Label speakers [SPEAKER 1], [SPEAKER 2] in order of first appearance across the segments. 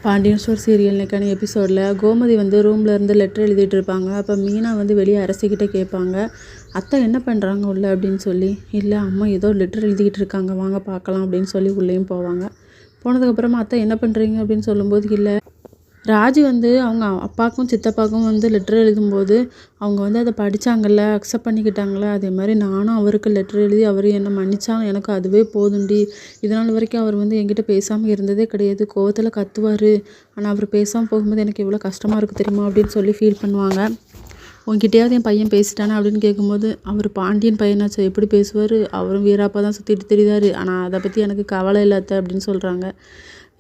[SPEAKER 1] Pandian store serial இன்னைக்கான எபிசோடில் கோமதி வந்து ரூமில் இருந்து லெட்டர் எழுதிட்டு இருப்பாங்க. அப்போ மீனா வந்து வெளியே அரசிக்கிட்ட கேட்பாங்க, அத்தை என்ன பண்ணுறாங்க உள்ள அப்படின்னு சொல்லி. இல்லை அம்மா ஏதோ லெட்டர் எழுதிக்கிட்டு இருக்காங்க, வாங்க பார்க்கலாம் அப்படின்னு சொல்லி உள்ளேயும் போவாங்க. போனதுக்கப்புறமா அத்தை என்ன பண்ணுறீங்க அப்படின்னு சொல்லும்போது, இல்லை ராஜி வந்து அவங்க அப்பாவுக்கும் சித்தப்பாவுக்கும் வந்து லெட்டர் எழுதும்போது அவங்க வந்து அதை படித்தாங்கல்ல, அக்செப்ட் பண்ணிக்கிட்டாங்களே, அதே மாதிரி நானும் அவருக்கு லெட்டர் எழுதி அவர் என்னை மன்னிச்சா எனக்கு அதுவே போதுண்டி. இதனால் வரைக்கும் அவர் வந்து என்கிட்ட பேசாமல் இருந்ததே கிடையாது, கோவத்தில் கத்துவார். ஆனால் அவர் பேசாமல் போகும்போது எனக்கு எவ்வளோ கஷ்டமாக இருக்குது தெரியுமா அப்படின்னு சொல்லி ஃபீல் பண்ணுவாங்க. உங்ககிட்டயாவது என் பையன் பேசிட்டானே அப்படின்னு கேட்கும்போது, அவர் பாண்டியன் பையனாச்சு எப்படி பேசுவார், அவரும் வீராப்பா தான் சுற்றிட்டு தெரியுதாரு, ஆனால் அதை பற்றி எனக்கு கவலை இல்லாத அப்படின்னு சொல்கிறாங்க.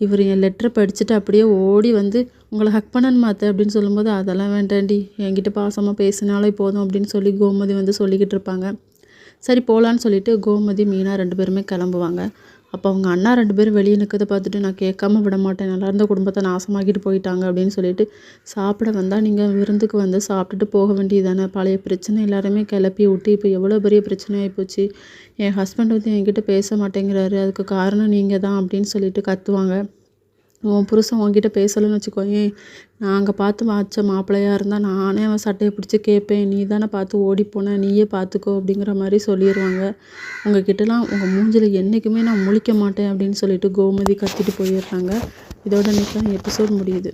[SPEAKER 1] இவர் என் லெட்டரை படிச்சுட்டு அப்படியே ஓடி வந்து உங்களை ஹக் பண்ணணுமா அத்தை அப்படின்னு சொல்லும்போது, அதெல்லாம் வேண்டாண்டி, என்கிட்ட பாசமாக பேசினாலே போதும் அப்படின்னு சொல்லி கோமதி வந்து சொல்லிக்கிட்டு இருப்பாங்க. சரி போகலான்னு சொல்லிட்டு கோமதி மீனா 2 பேருமே கிளம்புவாங்க. அப்போ அவங்க அண்ணா 2 பேரும் வெளியே நிற்கிறத பார்த்துட்டு, நான் கேட்காம விட மாட்டேன், நல்லா இருந்த குடும்பத்தை நாசமாக்கிட்டு போயிட்டாங்க அப்படின்னு சொல்லிட்டு, சாப்பிட வந்தால் நீங்கள் விருந்துக்கு வந்து சாப்பிட்டுட்டு போக வேண்டியது தானே, பழைய பிரச்சனை எல்லாருமே கிளப்பி விட்டு இப்போ எவ்வளோ பெரிய பிரச்சனை ஆகிப்போச்சு, என் ஹஸ்பண்ட் வந்து என்கிட்ட பேச மாட்டேங்கிறாரு, அதுக்கு காரணம் நீங்கள் தான் அப்படின்னு சொல்லிட்டு கத்துவாங்க. உன் புருஷன் உன்கிட்ட பேசலைன்னு வச்சுக்கோயேன், நாங்கள் பார்த்து வச்ச மாப்பிள்ளையாக இருந்தால் நானே அவன் சட்டையை பிடிச்சி கேட்பேன், நீ தானே பார்த்து ஓடிப்போன, நீயே பார்த்துக்கோ அப்படிங்கிற மாதிரி சொல்லிடுவாங்க. உங்ககிட்டலாம் உங்கள் மூஞ்சில் என்றைக்குமே நான் முழிக்க மாட்டேன் அப்படின்னு சொல்லிட்டு கோமதி கத்திட்டு போயிடுறாங்க. இதோட இன்னைக்கு எபிசோட் முடியுது.